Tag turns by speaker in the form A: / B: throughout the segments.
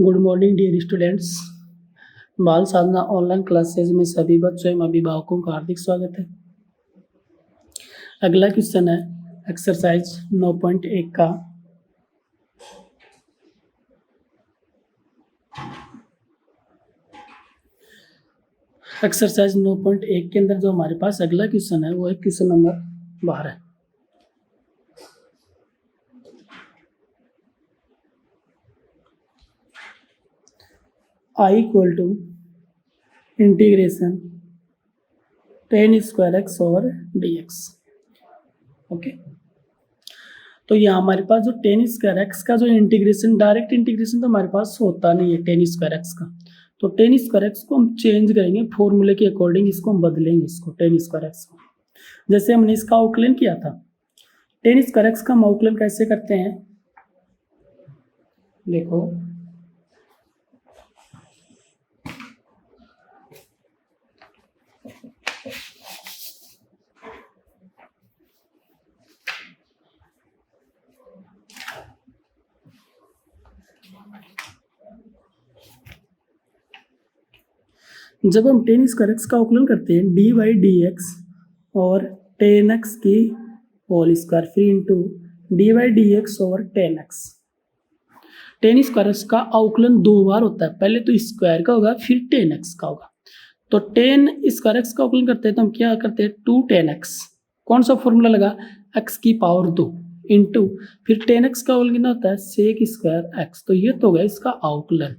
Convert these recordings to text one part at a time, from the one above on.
A: Good morning dear students. बाल साधना online classes में सभी बच्चों एवं अभिभावकों का हार्दिक स्वागत है। अगला क्वेश्चन है एक्सरसाइज 9.1 का। एक्सरसाइज 9.1 के अंदर जो हमारे पास अगला क्वेश्चन है वो है question number 12। I equal to integration tan square x over dx। ओके, तो यहाँ हमारे पास जो tan स्क्वायर एक्स का जो इंटीग्रेशन, डायरेक्ट इंटीग्रेशन तो हमारे पास होता नहीं है tan स्क्वायर एक्स का। तो tan स्क्वायर एक्स को हम चेंज करेंगे फॉर्मूले के अकॉर्डिंग, इसको हम बदलेंगे, इसको tan स्क्वायर एक्स को। जैसे हमने इसका अवकलन किया था, tan स्क्वायर एक्स का हम अवकलन कैसे करते हैं, देखो जब हम tan स्क्वायर एक्स का अवकलन करते हैं डी बाई डी एक्स और tan एक्स की होल स्क्वायर फिर into D by D x over tan x. tan square x का अवकलन दो बार होता है, पहले तो स्क्वायर का होगा फिर tan एक्स का होगा। तो tan स्क्वायर एक्स का अवकलन करते हैं तो हम क्या करते हैं 2 tan एक्स, कौन सा फॉर्मूला लगा x की पावर 2 इंटू फिर tan एक्स का अवकलन कितना होता है सेक स्क्वायर एक्स। तो ये तो होगा इसका अवकलन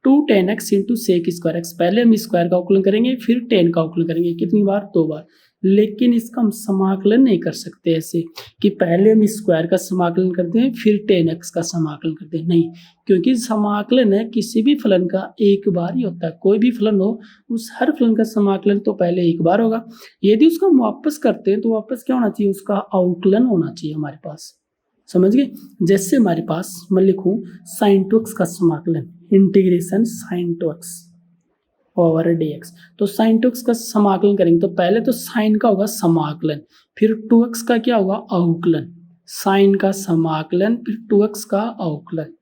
A: 2 tan x into sec square x. पहले हम स्क्वायर का अवकलन करेंगे फिर tan का अवकलन करेंगे, कितनी बार, 2 बार। लेकिन इसका हम समाकलन नहीं कर सकते ऐसे कि पहले हम स्क्वायर का समाकलन करते हैं फिर tan x का समाकलन करते हैं, नहीं, क्योंकि समाकलन है किसी भी फलन का एक बार ही होता है। कोई भी फलन हो उस हर फलन का समाकलन तो पहले एक बार होगा। यदि उसको हम वापस करते हैं तो वापस क्या होना चाहिए, उसका अवकलन होना चाहिए हमारे पास, समझ गए। जैसे हमारे पास मैं लिखूं sin 2x का समाकलन integration sin 2x over dx। तो sin 2x का समाकलन करेंगे तो पहले तो sin का होगा समाकलन, फिर 2x का क्या होगा अवकलन, sin का समाकलन फिर 2x का अवकलन।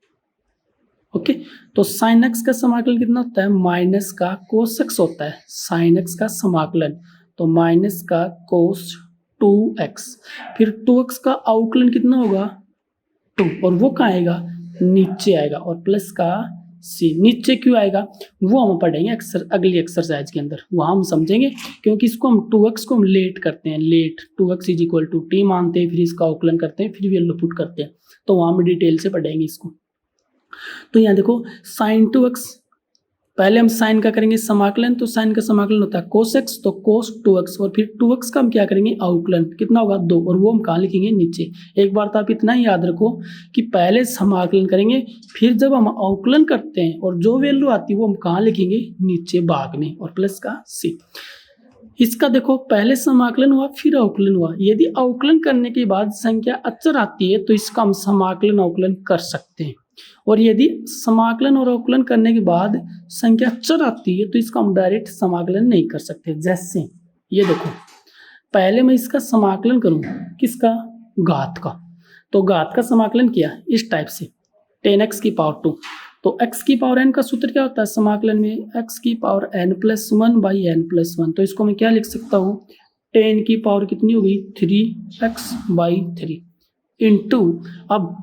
A: ओके, तो sin x का समाकलन कितना होता है, माइनस का cos x होता है sin x का समाकलन, तो माइनस का cos 2x, फिर 2x का अवकलन कितना होगा 2, और वो कहाँ आएगा, नीचे आएगा, और प्लस का c। नीचे क्यों आएगा वो हम पढ़ेंगे अगली एक्सरसाइज के अंदर, वहाँ हम समझेंगे, क्योंकि इसको हम 2x को हम लेट करते हैं, let 2x is equal to t मानते हैं, फिर इसका अवकलन करते हैं, फिर वैल्यू पुट करते हैं, तो वहाँ हम डिटेल से पढ़ेंगे इसको। तो यहाँ देखो sin 2x, पहले हम साइन का करेंगे समाकलन, तो साइन का समाकलन होता है cos x, तो cos 2x, और फिर 2x का हम क्या करेंगे अवकलन, कितना होगा 2, और वो हम कहाँ लिखेंगे नीचे। एक बार तो आप इतना ही याद रखो कि पहले समाकलन करेंगे, फिर जब हम अवकलन करते हैं और जो वैल्यू आती है वो हम कहाँ लिखेंगे नीचे भाग में, और प्लस का c। इसका देखो पहले समाकलन हुआ फिर अवकलन हुआ, यदि अवकलन करने के बाद संख्या अचर आती है तो इसका हम समाकलन अवकलन कर सकते हैं, और यदि समाकलन और अवकलन करने के बाद संख्या चर आती है तो इसका हम डायरेक्ट समाकलन नहीं कर सकते। जैसे ये देखो पहले मैं इसका समाकलन करूं किसका, घात का, तो घात का समाकलन किया इस टाइप से tan x की पावर 2, तो x की पावर n का सूत्र क्या होता है समाकलन में, x की power n plus 1 by n plus 1। तो इसको मैं क्या लिख सकता हूँ, tan की पावर कितनी हो गई 3x बाई 3 इंटू, अब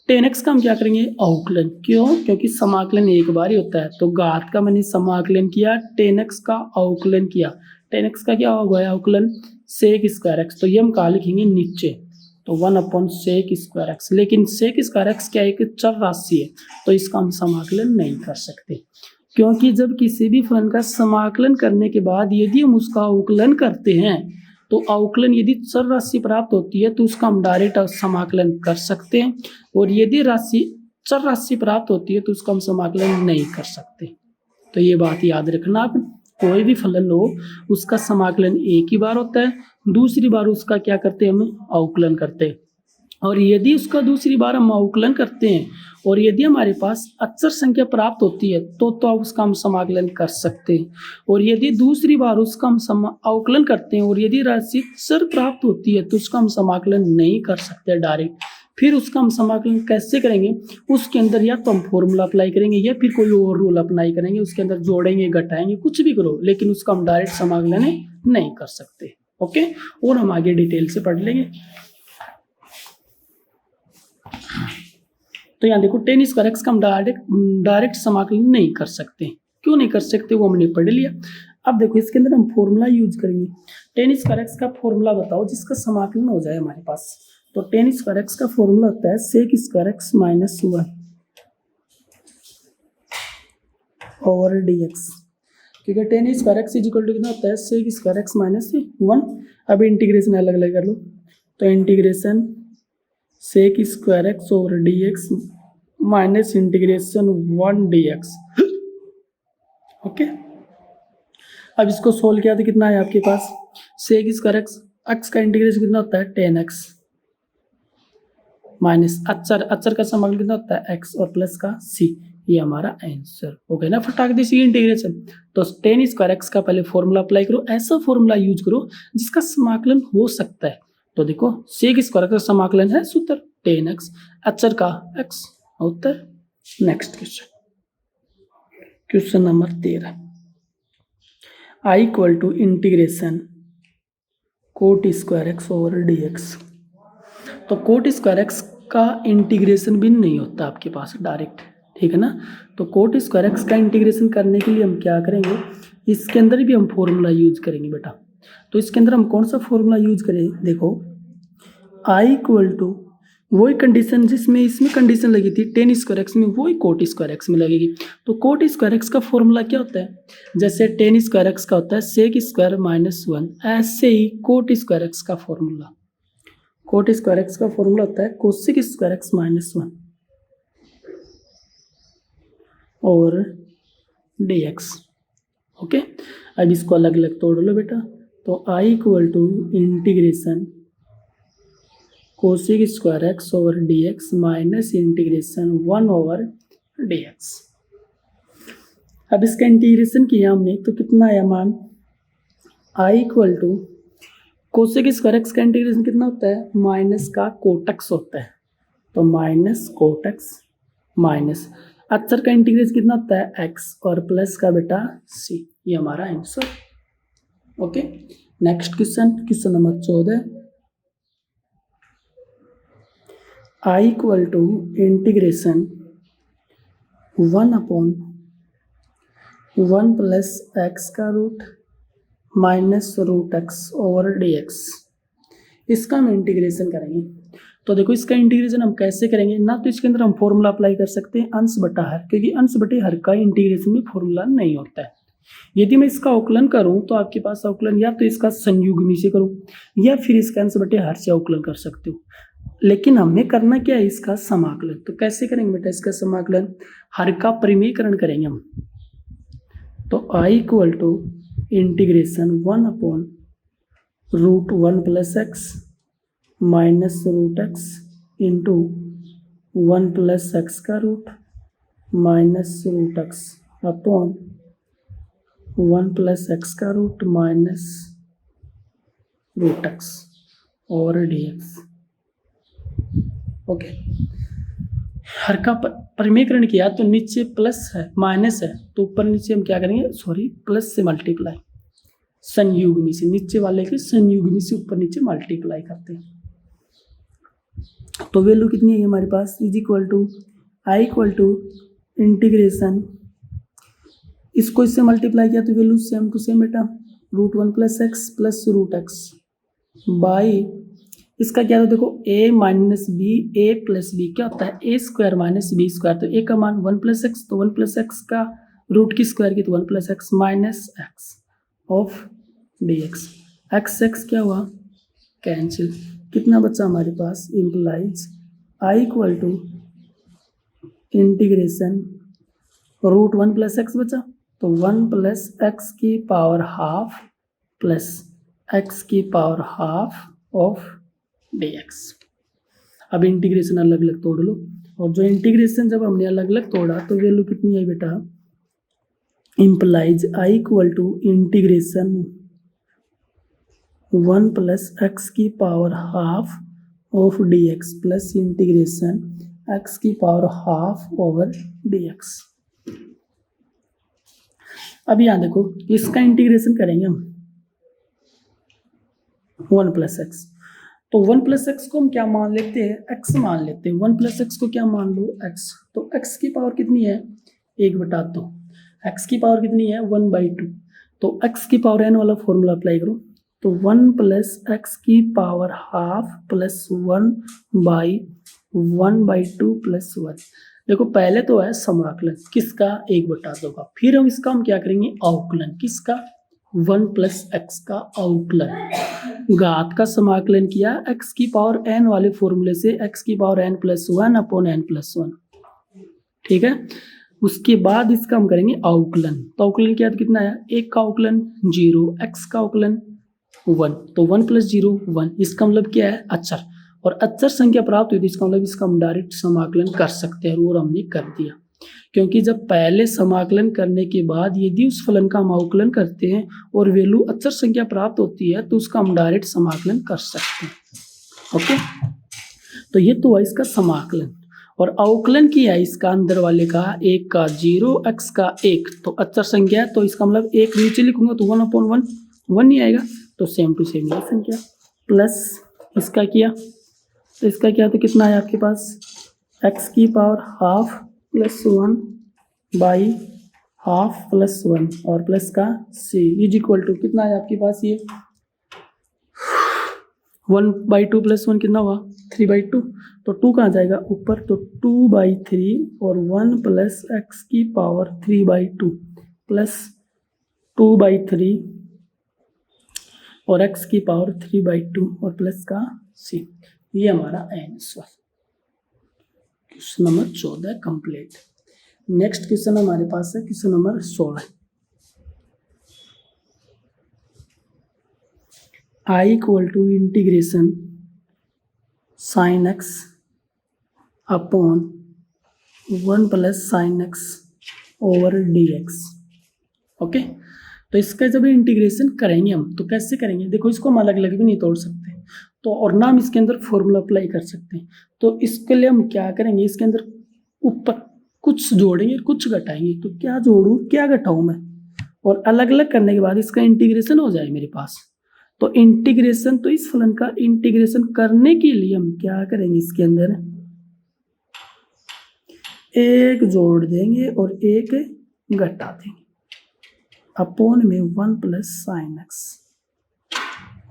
A: tan x का हम क्या करेंगे अवकलन, क्यों, क्योंकि समाकलन एक बार ही होता है। तो घात का मैंने समाकलन किया, tan x का अवकलन किया, tan x का क्या हो गया अवकलन सेक स्क्वायर एक्स, तो ये हम कहाँ लिखेंगे नीचे, तो 1 सेक स्क्वायर एक्स। लेकिन सेक स्क्वायर एक्स क्या है कि चर राशि है, तो इसका हम समाकलन नहीं कर सकते, क्योंकि जब किसी भी फलन का समाकलन करने के बाद यदि हम उसका अवकलन करते हैं तो अवकलन यदि चर राशि प्राप्त होती है तो उसका हम डायरेक्ट समाकलन कर सकते हैं, और यदि राशि चर राशि प्राप्त होती है तो उसका हम समाकलन नहीं कर सकते। तो ये बात याद रखना, आप कोई भी फलन हो उसका समाकलन एक ही बार होता है, दूसरी बार उसका क्या करते हैं हम अवकलन करते हैं, और यदि उसका दूसरी बार हम अवकलन करते हैं और यदि हमारे पास अचर संख्या प्राप्त होती है तो उसका हम समाकलन कर सकते हैं, और यदि दूसरी बार उसका हम अवकलन करते हैं और यदि राशि चर प्राप्त होती है तो उसका हम समाकलन नहीं कर सकते डायरेक्ट, फिर उसका हम समाकलन कैसे करेंगे, उसके अंदर या तो हम फॉर्मूला अप्लाई करेंगे या फिर कोई और रूल अप्लाई करेंगे, उसके अंदर जोड़ेंगे घटाएंगे कुछ भी करो, लेकिन उसका हम डायरेक्ट समाकलन नहीं कर सकते। ओके, और हम आगे डिटेल से पढ़ लेंगे। तो यहाँ देखो tan स्क्वायर एक्स का हम डायरेक्ट समाकलन नहीं कर सकते। क्यों नहीं कर सकते वो हमने पढ़ लिया। अब देखो इसके अंदर हम फॉर्मूला यूज करेंगे। tan स्क्वायर एक्स का फॉर्मूला बताओ जिसका समाकलन हो जाए हमारे पास। तो tan स्क्वायर एक्स का फॉर्मूला होता है sec square x minus 1 over dx। ठीक है, tan square x is equal to कितना होता है sec स्क्वायर एक्स माइनस 1। अब इंटीग्रेशन अलग अलग कर लो। तो integration sec square x over dx minus integration 1 dx। Okay, अब इसको सोल्व किया तो कितना है आपके पास sec स्क्वायर एक्स का इंटीग्रेशन कितना होता है tan x माइनस अचर का समाकलन कितना होता है x और प्लस का c। ये हमारा आंसर हो गया ना फटाक दे सी इंटीग्रेशन। तो tan स्क्वायर एक्स का पहले फॉर्मूला अप्लाई करो, ऐसा फॉर्मूला यूज करो जिसका समाकलन हो सकता है। तो देखो sec स्क्वायर का समाकलन है सूत्र tan x, अचर का x। उत्तर next question number 13 i equal to integration cot square x over dx। तो कोट स्क्वायर एक्स का इंटीग्रेशन भी नहीं होता आपके पास डायरेक्ट, ठीक है ना। तो कोट स्क्वायर एक्स का इंटीग्रेशन करने के लिए हम क्या करेंगे, इसके अंदर भी हम फॉर्मूला यूज करेंगे बेटा। तो इसके अंदर हम कौन सा फॉर्मूला यूज करें, देखो i इक्वल टू वही कंडीशन जिसमें इसमें कंडीशन लगी थी tan स्क्वायर एक्स में, वही कोट स्क्वायर एक्स में लगेगी। तो कोट स्क्वायर एक्स का फॉर्मूला क्या होता है, जैसे tan स्क्वायर एक्स का होता है sec स्क्वायर माइनस 1, ऐसे ही कोट स्क्वायर एक्स का फॉर्मूला होता है कोसेक स्क्वायर एक्स माइनस 1 और dx। ओके, अब इसको अलग अलग तोड़ लो बेटा। तो i equal to integration cosec square x over dx minus integration 1 over dx। अब इसका इंटीग्रेशन किया हमने तो कितना आया मान, i equal to cosec square x का इंटीग्रेशन कितना होता है, माइनस का कोटक्स होता है। तो माइनस कोटक्स माइनस अचर का इंटीग्रेशन कितना होता है x और प्लस का बेटा c। ये हमारा answer. Okay, next question number 14 i equal to integration 1/1 plus x का root minus root x over dx। इसका हम इंटीग्रेशन करेंगे। तो देखो इसका इंटीग्रेशन हम कैसे करेंगे, ना तो इसके अंदर हम फॉर्मूला अप्लाई कर सकते हैं अंश बटा हर, क्योंकि अंश बटे हर का इंटीग्रेशन में फॉर्मूला नहीं होता है। यदि मैं इसका अवकलन करूं तो आपके पास अवकलन या तो इसका संयुग्मी से करूं या फिर इसका अंश बटे हर से अवकलन कर सकते हो, लेकिन हमें करना क्या है, इसका समाकलन। तो कैसे करेंगे बेटा इसका समाकलन, हर का परिमेयकरण करेंगे हम। तो i equal to integration 1/√1 plus x minus root x into 1 plus x का root minus root x upon 1 plus x का रूट माइनस रूट एक्स और dx। ओके, हर का परिमेयकरण किया तो नीचे प्लस है माइनस है, तो ऊपर नीचे हम क्या करेंगे, प्लस से मल्टीप्लाई, संयुग्मी से, नीचे वाले के संयुग्मी से ऊपर नीचे मल्टीप्लाई करते हैं। तो वैल्यू कितनी है हमारे पास, is equal to i equal to integration, इसको इससे मल्टीप्लाई किया तो वैल्यू सेम टू सेम बेटा, √1 plus x plus root x by इसका क्या था, देखो a minus B, A plus B क्या होता है A square minus B square. तो a का मान 1 प्लस एक्स, तो 1 प्लस एक्स का रूट की स्क्वायर की तो 1 plus x minus x of dx। X x क्या हुआ, कैंसिल, कितना बचा हमारे पास, implies i equal to integration √1 plus x बचा, तो 1 प्लस एक्स की पावर हाफ प्लस एक्स की पावर हाफ ऑफ dx। अब इंटीग्रेशन अलग अलग तोड़ लो, और जो इंटीग्रेशन जब हमने अलग अलग तोड़ा तो वैल्यू कितनी आई बेटा, implies i equal to integration 1 plus x की power half of d x plus integration x की power half over d x. अब यहाँ देखो इसका इंटीग्रेशन करेंगे हम 1 प्लस एक्स, तो 1 प्लस एक्स को हम क्या मान लेते हैं, एक्स मान लेते हैं। 1 प्लस एक्स को क्या मान लो, एक्स। तो एक्स की पावर कितनी है, 1/2। एक्स की पावर कितनी है, 1/2। तो एक्स की पावर एन वाला फॉर्मूला अप्लाई करो, तो 1 प्लस एक्स की पावर हाफ प्लस 1/1/2 प्लस 1। देखो पहले तो है समाकलन किसका, 1/2 का, फिर हम इसका हम क्या करेंगे, अवकलन किसका, 1 प्लस एक्स का अवकलन। घात का समाकलन किया एक्स की पावर एन वाले फॉर्मूले से, एक्स की पावर n प्लस 1/n+1, ठीक है। उसके बाद इसका हम करेंगे अवकलन, तो अवकलन किया तो कितना आया, 1 का अवकलन 0, x का अवकलन 1, तो 1 + 0 1। इसका मतलब क्या है, अचर, और अचर संख्या प्राप्त हुई थी, इसका मतलब इसका हम डायरेक्ट समाकलन कर सकते हैं, और हमने कर दिया। क्योंकि जब पहले समाकलन करने के बाद यदि उस फलन का हम अवकलन करते हैं और वैल्यू अचर संख्या प्राप्त होती है तो उसका हम डायरेक्ट समाकलन कर सकते हैं। ओके, तो ये तो है इसका समाकलन। और अवकलन किया है इसका अंदर वाले का 1 का 0, x का 1, तो अचर संख्या है, तो इसका मतलब 1 नीचे लिखूंगा तो 1/1 1 नहीं आएगा, तो सेम टू सेम ये संख्या प्लस इसका किया, तो इसका क्या, तो कितना है आपके पास, x की पावर हाफ प्लस 1/½ प्लस 1 और प्लस का c इज इक्वल टू कितना है आपके पास, ये 1/2 प्लस 1 कितना हुआ, 3/2, तो 2 कहाँ जाएगा ऊपर, तो 2/3 और 1 प्लस एक्स की पावर 3/2 प्लस 2/3 और x की पावर 3/2 और प्लस का c। ये हमारा answer question number 14 complete. Next question हमारे पास है question number 16। I = integration sin x upon 1 plus sin x over dx। ओके, तो इसका जब इंटीग्रेशन करेंगे हम तो कैसे करेंगे, देखो इसको हम अलग अलग भी नहीं तोड़ सकते, तो और ना हम इसके अंदर फॉर्मूला अप्लाई कर सकते हैं। तो इसके लिए हम क्या करेंगे, इसके अंदर ऊपर कुछ जोड़ेंगे कुछ घटाएंगे, तो क्या जोड़ूं क्या घटाऊं मैं, और अलग अलग करने के बाद इसका इंटीग्रेशन हो जाए मेरे पास। तो इंटीग्रेशन, तो इस फलन का इंटीग्रेशन करने के लिए हम क्या करेंगे, इसके अंदर एक जोड़ देंगे और एक घटा देंगे, अपॉन में 1 plus sin x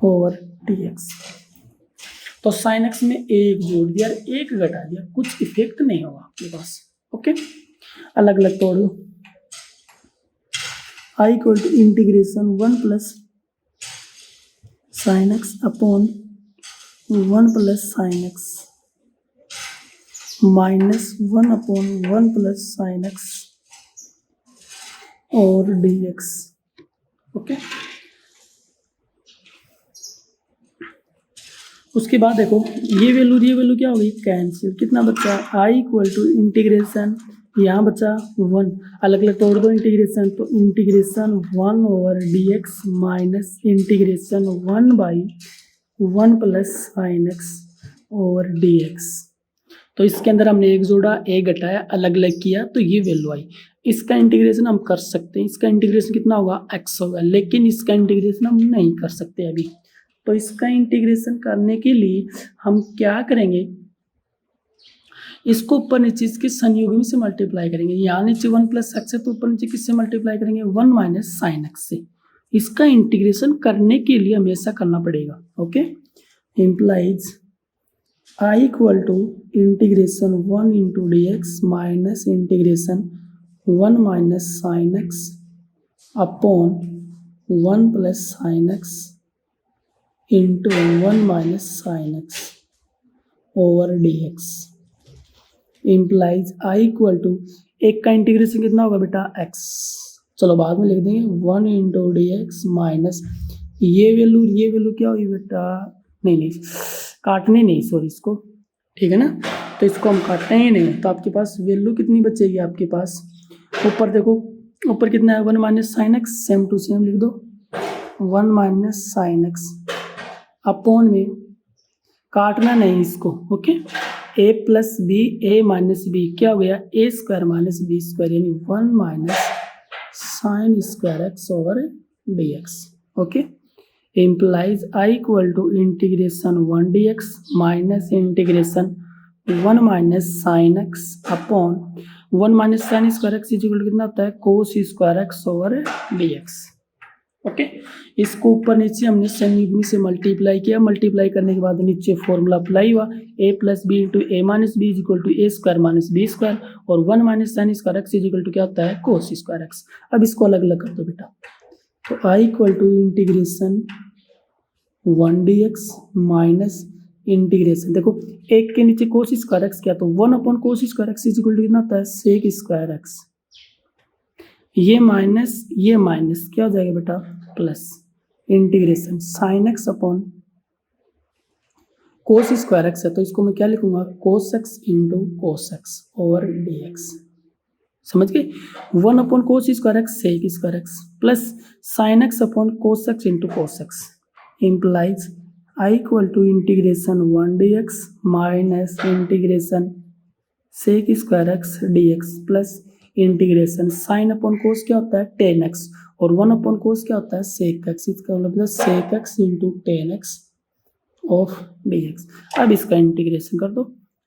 A: over dx। तो sin x में एक जोड़ दिया एक घटा दिया, कुछ इफेक्ट नहीं होगा आपके पास। ओके, अलग अलग तोड़ दो। I = integration 1 plus sin x upon 1 plus sin x minus 1/1 plus sin x और dx। ओके, उसके बाद देखो ये वैल्यू क्या होगी, कैंसिल, कितना बचा, I = इंटीग्रेशन, यहाँ बचा 1, अलग अलग तोड़ दो इंटीग्रेशन, तो integration 1 over dx minus integration 1/1 plus sin x over dx। तो इसके अंदर हमने एक जोड़ा एक घटाया अलग अलग किया, तो ये वैल्यू आई। इसका इंटीग्रेशन हम कर सकते हैं, इसका इंटीग्रेशन कितना होगा, x होगा, लेकिन इसका इंटीग्रेशन हम नहीं कर सकते अभी। तो इसका इंटीग्रेशन करने के लिए हम क्या करेंगे, इसको ऊपर नीचे इसके संयुग्मी से मल्टीप्लाई करेंगे। यहाँ नीचे 1 प्लस एक्स है तो ऊपर नीचे किससे मल्टीप्लाई करेंगे, 1 माइनस साइन एक्स से। इसका इंटीग्रेशन करने के लिए हमें ऐसा करना पड़ेगा। Okay, implies I = integration 1 into D x minus integration 1 minus sine x upon 1 plus sine x into 1 minus sine x over d x. Implies I = एक का इंटीग्रेशन कितना होगा बेटा, x, चलो बाद में लिख देंगे 1 इंटू डी एक्स माइनस ये वैल्यू क्या होगी बेटा, नहीं काटनी नहीं, सॉरी इसको, ठीक है ना, तो इसको हम काटते ही नहीं, तो आपके पास वैल्यू कितनी बचेगी आपके पास, ऊपर देखो ऊपर कितना है 1 minus sine x, same to same लिख दो 1 माइनस साइन एक्स अपॉन में काटना नहीं इसको, ओके। ए प्लस बी, ए माइनस बी क्या हो गया, A square minus B square, यानी 1 minus sine square x over d x, okay. implies I equal to integration 1 dx minus integration 1 minus sin x upon 1 minus sin square x is equal to कितना होता है, cos square x over dx, okay. इसको ऊपर नीचे हमने संयुग्मी से multiply किया, multiply करने के बाद नीचे फॉर्मूला अप्लाई हुआ, a plus b into a minus b is equal to a square minus B square, और 1 minus sine square x is equal to क्या होता है, cos स्क्वायर एक्स। अब इसको अलग अलग कर दो बेटा, तो I equal to integration 1 dx minus integration, देखो एक के नीचे कोस स्क्वायर एक्स क्या, तो 1 upon cos square x is equal to कितना होता है, सेक स्क्वायर एक्स, ये माइनस क्या हो जाएगा बेटा, plus integration sine x upon cos square x है, तो इसको मैं क्या लिखूंगा, cos x into cos x over d x, समझ गए। 1 upon cos square x sec square x plus sine x upon cos x into cos x implies I equal to integration 1 dx minus integration sec square x dx plus integration sine upon cos क्या होता है, ten x, और 1 upon cos क्या होता है, सेक x, इसका मतलब sec x into tan x of dx। अब इसका इंटीग्रेशन कर दो,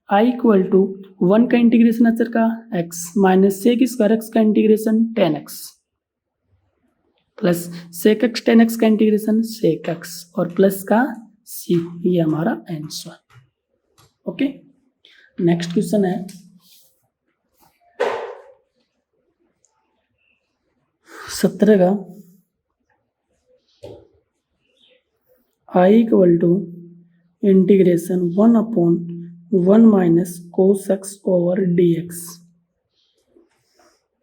A: I इक्वल टू 1 का इंटीग्रेशन अचर का x minus sec square x का integration tan x plus sec x tan x का इंटीग्रेशन सेक एक्स और प्लस का सी, ये हमारा आंसर, ओके। नेक्स्ट क्वेश्चन है 17 का, I equal to integration 1 upon 1 minus cos x over d x,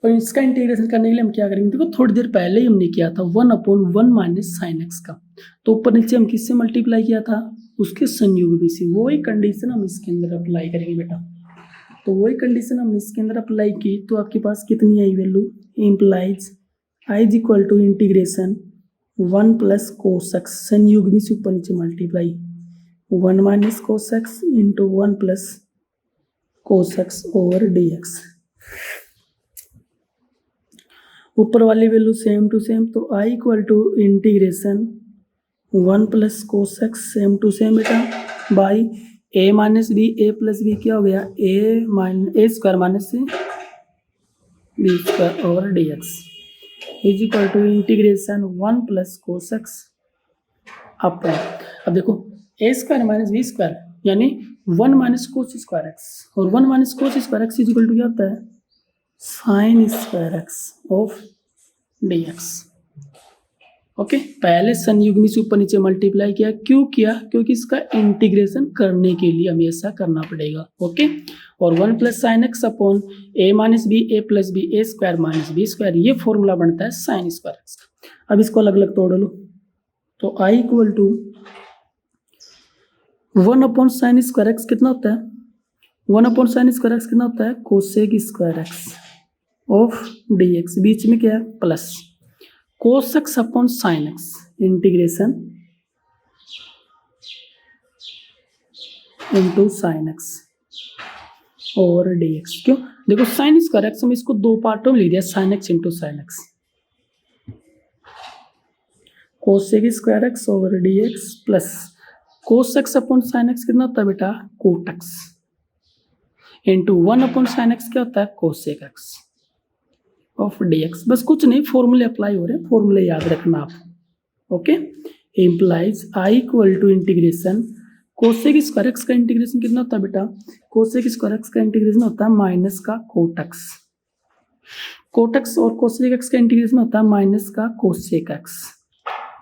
A: और इसका इंटीग्रेशन करने के लिए हम क्या करेंगे, देखो थोड़ी देर पहले ही हमने किया था 1 अपॉन 1 माइनस साइन एक्स का, तो ऊपर नीचे हम किससे मल्टीप्लाई किया था, उसके संयुग्मी से, वही कंडीशन हम इसके अंदर अप्लाई करेंगे बेटा। तो वही कंडीशन हमने इसके अंदर अप्लाई की, तो आपके पास कितनी आई value, implies I is equal to integration 1 plus cos x, संयुग्मी से ऊपर नीचे multiply 1 minus cos x into 1 plus cos x over d x, ऊपर वाली वैल्यू सेम टू सेम, तो I equal to integration 1 plus cos x same to same बेटा by A minus B, A plus B क्या हो गया, A square minus B square over d x is equal to integration 1 plus cos x upon, अब देखो a square minus B square यानी 1 minus cos square x, और 1 minus cos square x is equal to क्या होता है, sine square x of d x, okay. पहले संयुग्मी से ऊपर नीचे मल्टीप्लाई किया, क्यों किया, क्योंकि इसका इंटीग्रेशन करने के लिए हमें ऐसा करना पड़ेगा, ओके। और 1 plus sine x upon A minus B, A plus B, A square minus B square, ये फॉर्मूला बनता है साइन स्क्वायर एक्स का। अब इसको अलग अलग तोड़ लो, तो I equal to 1 upon sine square x कितना होता है, 1 अपॉन साइन स्क्वायर एक्स कितना होता है, cosec square x of d x, बीच में क्या है plus cos x upon sine x integration into sine x over d x, क्यों, देखो साइन स्क्वायर एक्स हम इसको दो पार्टों में लिख दिया, sine x into sine x, cosec square x over d x plus cos x upon sine x कितना होता है बेटा, cot x into 1 upon sine x क्या होता है, cosec x of d x. बस कुछ नहीं, फॉर्मूले अप्लाई हो रहे हैं, फॉर्मूले याद रखना आप, okay. Implies I equal to integration cosec square x का इंटीग्रेशन कितना होता है बेटा, कोसेक स्क्वायर एक्स का इंटीग्रेशन होता है माइनस का कोट एक्स, कोट एक्स और कोसेक एक्स का इंटीग्रेशन होता है माइनस का कोसेक एक्स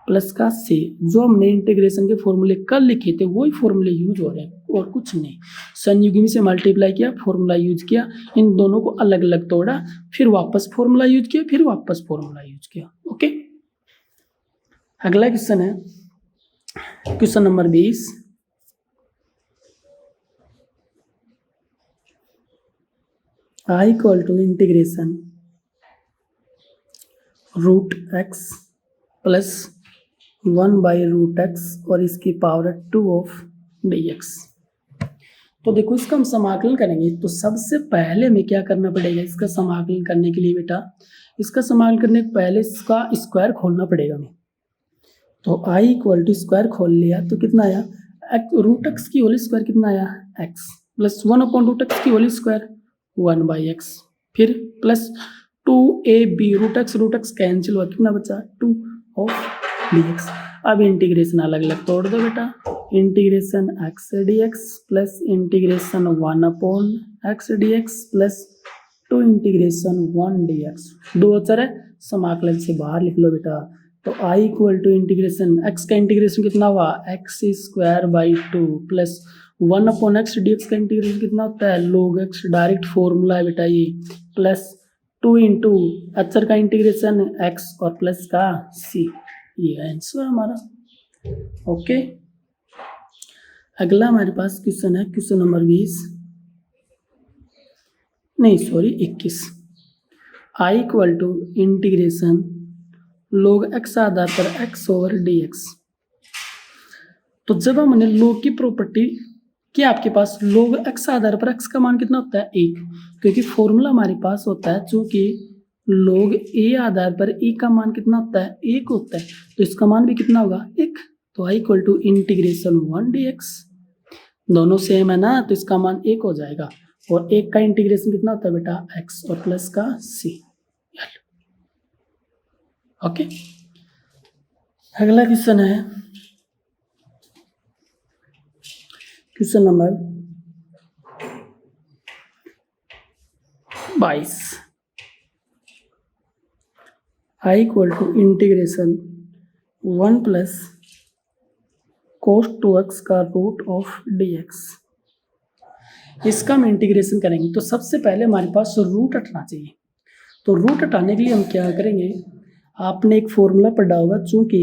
A: प्लस का सी, जो हमने इंटीग्रेशन के फॉर्मूले कल लिखे थे वही फॉर्मूले यूज हो रहे हैं और कुछ नहीं। संयुग्मी से मल्टीप्लाई किया, फॉर्मूला यूज किया, इन दोनों को अलग अलग तोड़ा, फिर वापस फॉर्मूला यूज किया, फिर वापस फॉर्मूला यूज किया, ओके। अगला क्वेश्चन है question number 20, I equal to integration root x plus 1 by root x और इसकी पावर 2 ऑफ dx। तो देखो इसका हम समाकलन करेंगे, तो सबसे पहले हमें क्या करना पड़ेगा इसका समाकलन करने के लिए बेटा, इसका समाकलन करने के पहले इसका स्क्वायर खोलना पड़ेगा हमें। तो i इक्वल टू स्क्वायर खोल लिया तो कितना आया, रूट एक्स की होल स्क्वायर कितना आया x, प्लस 1/√x की होल स्क्वायर 1/x, फिर plus 2ab root x cancel हुआ, कितना बचा 2 ऑफ dx। अब इंटीग्रेशन अलग अलग तोड़ दो बेटा, integration x dx plus integration 1/x dx plus 2 integration 1 dx। दो अचर है, समाकलन से बाहर लिख लो बेटा। तो i equal to integration x का इंटीग्रेशन कितना हुआ x square by 2 plus 1/x dx का इंटीग्रेशन कितना होता है log x, डायरेक्ट फॉर्मूला है बेटा ये, प्लस 2 इंटू अचर का इंटीग्रेशन x और प्लस का c। ये आंसर हमारा। ओके, अगला हमारे पास क्वेश्चन है, question number 21। i equal to integration log x आधार पर x ओवर dx। तो जब हमने log की प्रॉपर्टी कि आपके पास log x आधार पर x का मान कितना होता है 1, क्योंकि फॉर्मूला हमारे पास होता है चूंकि log a आधार पर a का मान कितना होता है 1 होता है, तो इसका मान भी कितना होगा 1। तो i equal to integration 1 dx, दोनों सेम है ना, तो इसका मान 1 हो जाएगा, और 1 का इंटीग्रेशन कितना होता है बेटा x और प्लस का c। ओके, अगला क्वेश्चन है question number 22। i equal to integration 1 plus cos 2x का रूट ऑफ dx। इसका हम इंटीग्रेशन करेंगे, तो सबसे पहले हमारे पास रूट हटना चाहिए। तो रूट हटाने के लिए हम क्या करेंगे, आपने एक फॉर्मूला पढ़ा होगा, चूंकि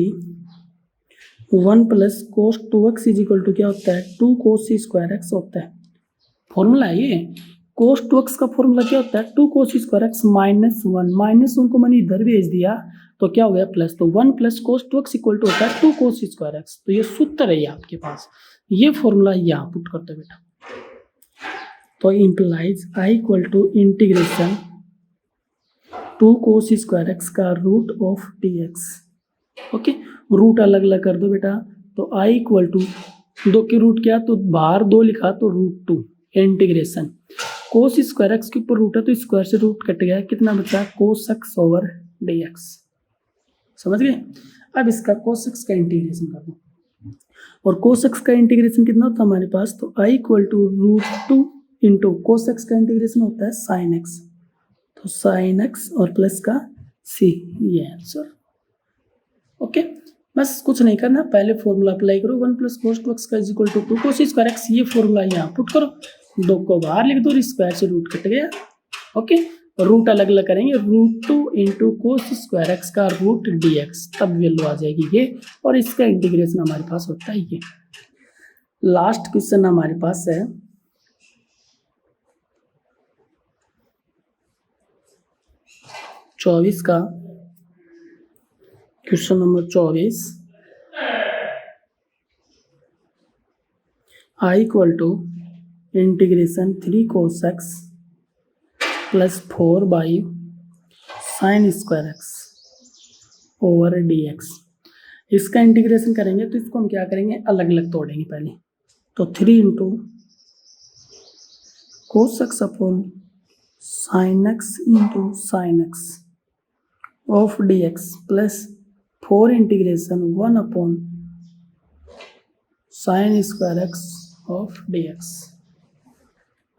A: 1 plus cos 2x is equal to क्या होता है 2 कोस स्क्वायर एक्स होता है। फॉर्मूला है ये, कोस 2x का फॉर्मूला क्या होता है 2 कोस स्क्वायर एक्स -1 को मैंने इधर भेज दिया तो क्या हो गया प्लस, तो 1 plus cos 2x equal to होता है 2 कोस स्क्वायर एक्स। तो ये सूत्र है आपके पास, ये फॉर्मूला यहाँ पुट करते बेटा। तो implies i equal to integration 2 cos square x का root of dx। Okay, root अलग अलग कर दो बेटा। तो i इक्वल टू 2 की रूट क्या, तो बाहर 2 लिखा तो √2 इंटीग्रेशन कोस स्क्वायर एक्स के ऊपर रूट है तो स्क्वायर से रूट कट गया, कितना बचा कोस एक्स ओवर dx। समझ गए। अब इसका कोस एक्स का इंटीग्रेशन कर दो, और कोस एक्स का इंटीग्रेशन कितना होता है हमारे पास, तो i equal to √2 into cos x का इंटीग्रेशन होता है साइन एक्स, तो साइन एक्स और प्लस का c, ये आंसर। ओके, बस कुछ नहीं करना, पहले फॉर्मूला अप्लाई करो 1 प्लस कोस 2x का is equal to 2 cos square x, ये फॉर्मूला यहाँ पुट करो, 2 को बाहर लिख दो, स्क्वायर से रूट कट गया। ओके, रूट अलग अलग करेंगे, √2 इंटू कोस स्क्वायर एक्स का रूट dx, तब वैल्यू आ जाएगी ये, और इसका इंटीग्रेशन हमारे पास होता है ये। लास्ट क्वेश्चन हमारे पास है चौबीस का, question number 24। i equal to integration 3 cos x plus 4 by sine square x over dx। इसका इंटीग्रेशन करेंगे तो इसको हम क्या करेंगे, अलग अलग तोड़ेंगे पहले। तो 3 into cos x upon sine x into sine x of dx plus 4 integration 1 upon sine square x of dx।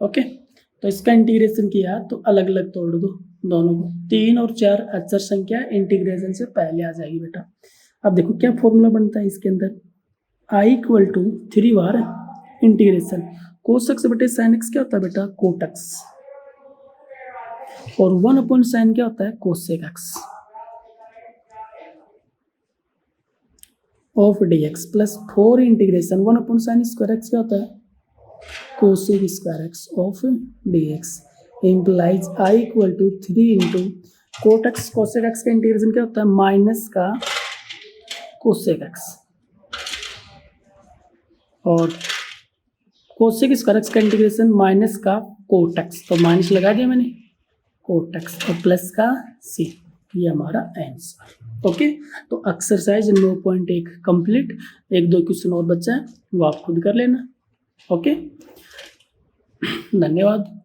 A: ओके, तो इसका इंटीग्रेशन किया तो अलग अलग तोड़ दो दोनों को, 3 और 4 अचर संख्या इंटीग्रेशन से पहले आ जाएगी बेटा। अब देखो क्या फॉर्मूला बनता है इसके अंदर, i इक्वल टू 3 बार इंटीग्रेशन कोस एक्स बटे साइन एक्स क्या होता है बेटा कोट एक्स, और 1 अपॉन साइन क्या होता है cosec x of dx plus 4 integration 1 upon sine square x क्या होता है cosec square x of dx implies i equal to 3 into cot x cosec x का इंटीग्रेशन क्या होता है माइनस का कोसेक एक्स, और कोसेक स्क्वायर एक्स का इंटीग्रेशन माइनस का कोट एक्स, तो माइनस लगा दिया मैंने, कोट एक्स और प्लस का सी, ये हमारा आंसर। ओके, तो एक्सरसाइज 9.1 कंप्लीट। 1-2 क्वेश्चन और बचा है, वो आप खुद कर लेना। ओके, धन्यवाद।